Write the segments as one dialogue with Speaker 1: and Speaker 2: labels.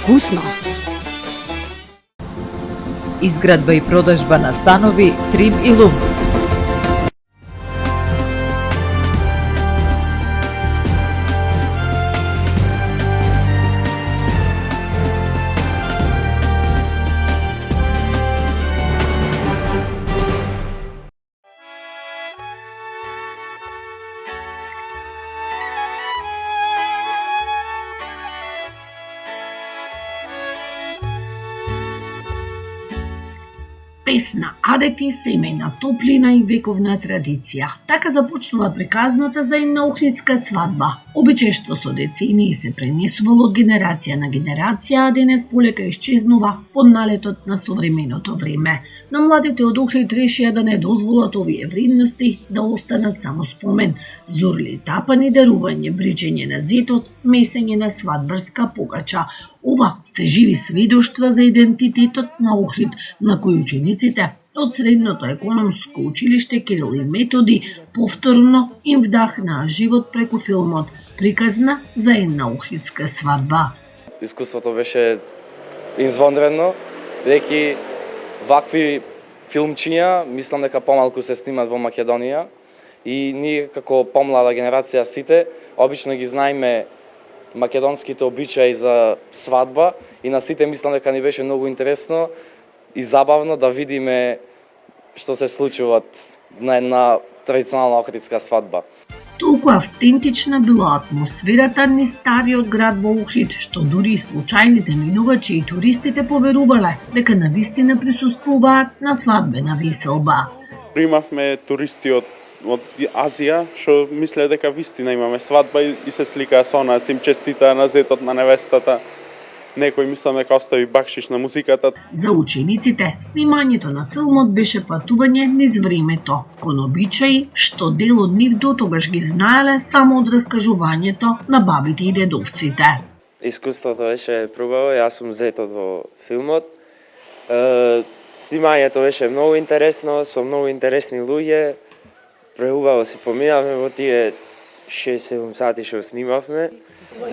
Speaker 1: Вкусно! Изградба и продажба на станови Трим и Лум.
Speaker 2: Песна Адети, семејна топлина и вековна традиција. Така започнува приказната за една охридска свадба. Обичај што со децении се пренесувало од генерација на генерација, а денес полека исчезнува под налетот на современото време. Но младите од Охрид решија да не дозволат овие вредности да останат само спомен. Зурли тапани, дарување, бричење на зетот, месење на свадбарска погача. Ова се живи сведоштва за идентитетот на Охрид, на кој учениците од средното економско училиште Кирил и Методи повторно им вдахнаа живот преку филмот Приказна за една охридска свадба.
Speaker 3: Искуството беше извонредно, бидејќи вакви филмчиња мислам дека помалку се снимат во Македонија и ние како помлада генерација сите обично ги знаеме македонските обичаи за свадба и на сите мислам дека ни беше многу интересно и забавно да видиме што се случува на една традиционална охридска свадба.
Speaker 2: Толку автентична била атмосферата низ стариот град во Охрид, што дури и случајните минувачи и туристите поверувале дека навистина присуствуваат на свадбена веселба.
Speaker 4: Примавме туристи од Азија, што мислеа дека вистина имаме свадба и се сликаа со нас, им честитаа на зетот на невестата. Некој мислам дека остави бакшиш на музиката.
Speaker 2: За учениците, снимањето на филмот беше патување низ времето, кон обичаи што дел од нив дотогаш ги знаеле само од раскажувањето на бабите и дедовците.
Speaker 5: Искуството беше прубаво, јас сум зетот во филмот. Снимањето беше многу интересно, со многу интересни луѓе. Преубаво си поминавме во тие 6-7 сати што снимавме.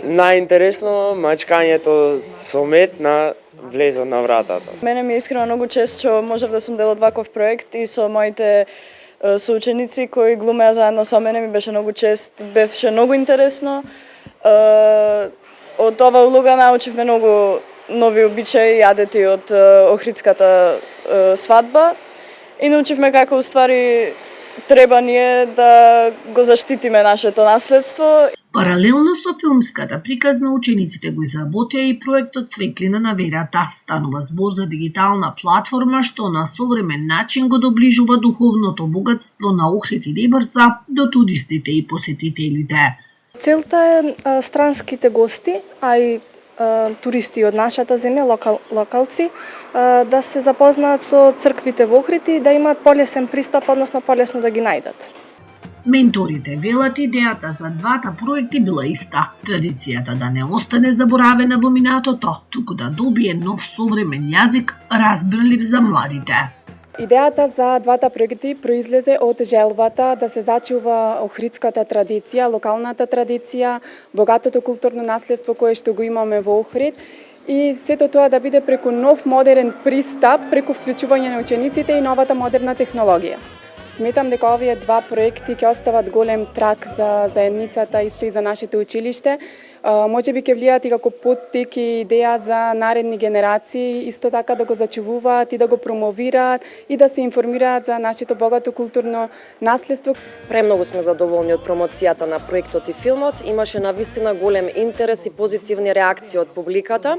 Speaker 5: Најинтересно мачкањето со мет на влезот на вратата.
Speaker 6: Мене ми е искрено многу чест што можев да сум дел од ваков проект и со моите соученици кои глумеа заедно со мене, ми беше многу чест, беше многу интересно. Од ова улога научивме многу нови обичаи и адети од охридската свадба и научивме како уствари треба ние да го заштитиме нашето наследство.
Speaker 2: Паралелно со филмската приказна, учениците го изработија и проектот Светлина на верата. Станува збор за дигитална платформа што на современ начин го доближува духовното богатство на Охрид и Рибарца до туристите и посетителите.
Speaker 7: Целта е странските гости, а и туристи од нашата земја, локалци, да се запознаат со црквите во Охрид и да имаат полесен пристап, односно полесно да ги најдат.
Speaker 2: Менторите велат идејата за двата проекти била иста. Традицијата да не остане заборавена во минатото, туку да добие нов современ јазик, разбирлив за младите.
Speaker 8: Идејата за двата проекти произлезе од желбата да се зачува охридската традиција, локалната традиција, богатото културно наследство кое што го имаме во Охрид и сето тоа да биде преку нов модерен пристап, преку вклучување на учениците и новата модерна технологија. Сметам дека овие два проекти ќе остават голем трак за заедницата, исто и за нашето училиште. Можеби ќе влијаат и како поттик и идеја за наредни генерации, исто така да го зачувуваат и да го промовираат и да се информираат за нашето богато културно наследство.
Speaker 9: Премногу сме задоволни од промоцијата на проектот и филмот. Имаше навистина голем интерес и позитивни реакции од публиката.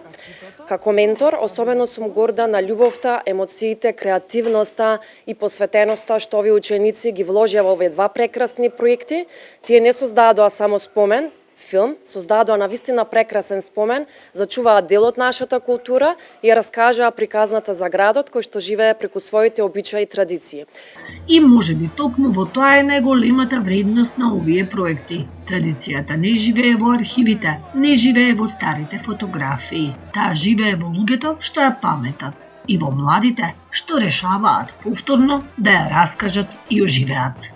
Speaker 9: Како ментор, особено сум горда на љубовта, емоциите, креативноста и посветеноста што овие ученици ги вложија во овие два прекрасни проекти. Тие не создадоа само спомен, филм, создадоа навистина прекрасен спомен, зачуваа дел од нашата култура и ја раскажаа приказната за градот кој што живее преку своите обичаи и традиции.
Speaker 2: И можеби токму во тоа е најголемата вредност на овие проекти. Традицијата не живее во архивите, не живее во старите фотографии. Таа живее во луѓето што ја паметат и во младите што решаваат повторно да ја раскажат и оживеат.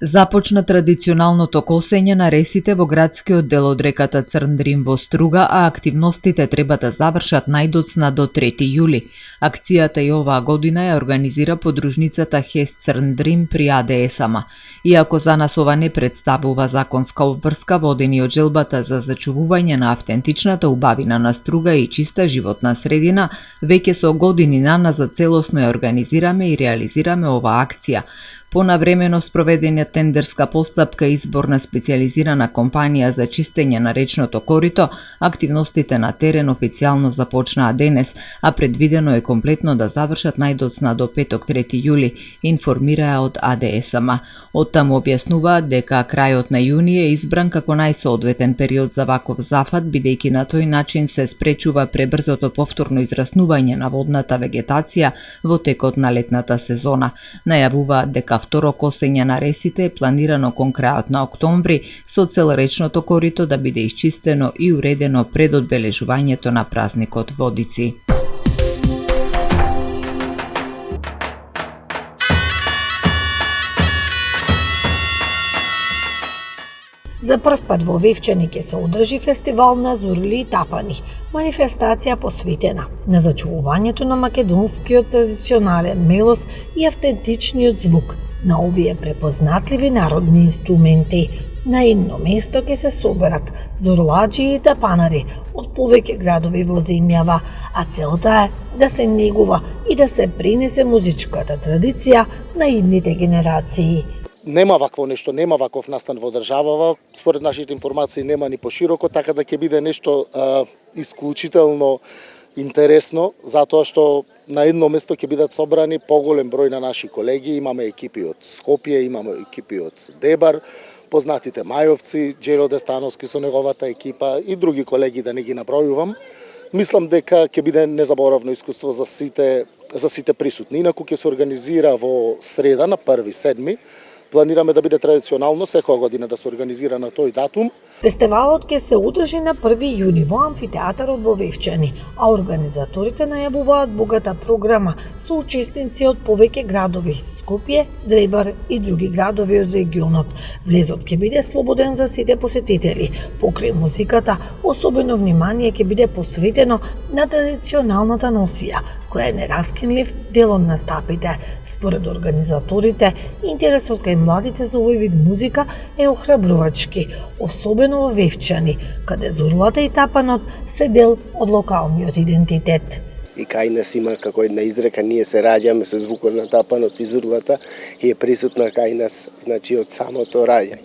Speaker 1: Започна традиционалното косење на ресите во градскиот дел од реката Црндрим во Струга, а активностите треба да завршат најдоцна до 3 јули. Акцијата и оваа година ја организира подружницата ХЕС Црндрим при АДС-ама. Иако за нас ова не представува законска обврска, водени од желбата за зачувување на автентичната убавина на Струга и чиста животна средина, веќе со години наназад целосно ја организираме и реализираме оваа акција. По навремено спроведена тендерска постапка и избор на специјализирана компанија за чистење на речното корито, активностите на терен официјално започнаа денес, а предвидено е комплетно да завршат најдоцна до петок 3 јули, информираа од АДС-ама. Оттаму објаснуваат дека крајот на јуни е избран како најсоодветен период за ваков зафат, бидејќи на тој начин се спречува пребрзото повторно израснување на водната вегетација во текот на летната сезона. Најавуваат дека второ косење на ресите е планирано кон крајот на октомври со цел речното корито да биде исчистено и уредено пред одбележувањето на празникот Водици.
Speaker 2: За прв пат во Вевчани ќе се одржи фестивал на зурли и тапани, манифестација посветена на зачувувањето на македонскиот традиционален мелос и автентичниот звук на овие препознатливи народни инструменти. На едно место ќе се соберат зурладжи и тапанари од повеќе градови во земјава, а целта е да се негува и да се пренесе музичката традиција на идните генерации.
Speaker 10: Нема вакво нешто, нема ваков настан во државава, според нашите информации нема ни пошироко, така да ќе биде нешто исклучително интересно, затоа што на едно место ќе бидат собрани поголем број на наши колеги, имаме екипи од Скопје, имаме екипи од Дебар, познатите Мајовци, Джеро Дестановски со неговата екипа и други колеги, да не ги набројувам. Мислам дека ќе биде незаборавно искуство за сите присутни. Инаку ќе се организира во среда на 1.7. Планираме да биде традиционално секоја година да се организира на тој датум.
Speaker 2: Фестивалот ќе се одржи на 1 јуни во амфитеатарот во Вевчани, а организаторите најавуваат богата програма со учесници од повеќе градови: Скопје, Дребар и други градови од регионот. Влезот ќе биде слободен за сите посетители. Покрај музиката, особено внимание ќе биде посветено на традиционалната носија, која е нераскинлив дел од настапите. Според организаторите, интересот кај младите за овој вид музика е охрабрувачки, особено во Вевчани, каде зурлата и тапанот се дел од локалниот идентитет.
Speaker 11: И кај нас има како една изрека, ние се раѓаме со звукот на тапанот и зурлата и е присутна кај нас, значи од самото раѓање.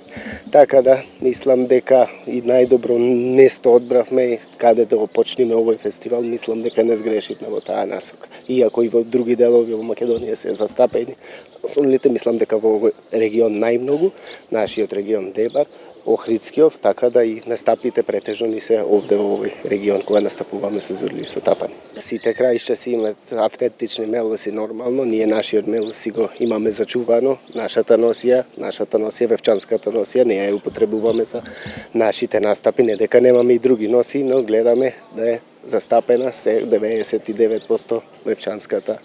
Speaker 11: Така да, мислам дека и најдобро место одбравме каде да го почнеме овој фестивал, мислам дека не сгрешивме во таа насока. Иако и во други делови во Македонија се застапени, основните мислам дека во овој регион најмногу, нашиот регион Дебар, Охридскиот, така да и настапите претежно ни се овде во овој регион кога настапуваме со зурли и со тапани. Сите краишта си имаат автентични мелоси нормално, ние нашиот мелос си го имаме зачувано, нашата носија, вевчанската носија, не ја употребуваме за нашите настапи, не дека немаме и други носи, но гледаме да е застапена се 99% вевчанската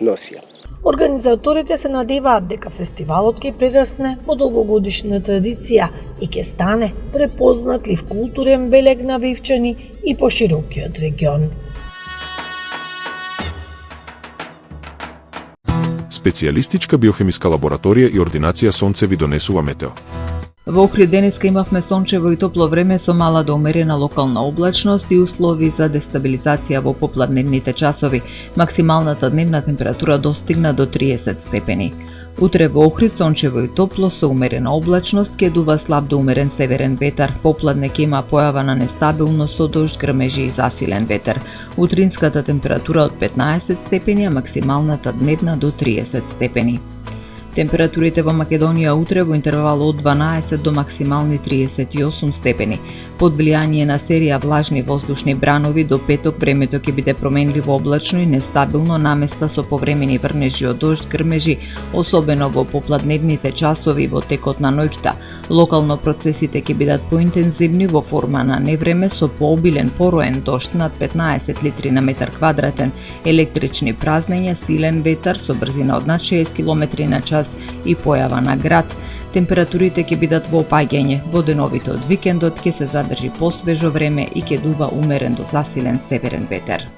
Speaker 11: носија.
Speaker 2: Организаторите се надеваат дека фестивалот ќе прерасне во долгогодишна традиција и ќе стане препознатлив културен белег на Вевчани и поширокиот регион.
Speaker 12: Специјалистичка биохемиска лабораторија и ординација Сонце ви донесува метео.
Speaker 1: Во Охрид денеска имавме сончево и топло време со мала до умерена локална облачност и услови за дестабилизација во попладневните часови. Максималната дневна температура достигна до 30 степени. Утре во Охрид сончево и топло со умерена облачност, ќе дува слаб до умерен северен ветар. Попладне ќе има појава на нестабилност со дожд, грмежи и засилен ветер. Утринската температура од 15 степени, а максималната дневна до 30 степени. Температурите во Македонија утре во интервал од 12 до максимални 38 степени. Под влијание на серија влажни воздушни бранови до петок времето ќе биде променливо облачно и нестабилно, наместа со повремени врнежи од дожд, грмежи, особено во попладневните часови во текот на ноќта. Локално процесите ќе бидат поинтензивни во форма на невреме со пообилен пороен дожд над 15 литри на метар квадратен, електрични празнења, силен ветар со брзина од над 6 км на час час и појава на град. Температурите ќе бидат во опаѓање. Во деновите од викендот ќе се задржи посвежо време и ќе дува умерен до засилен северен ветер.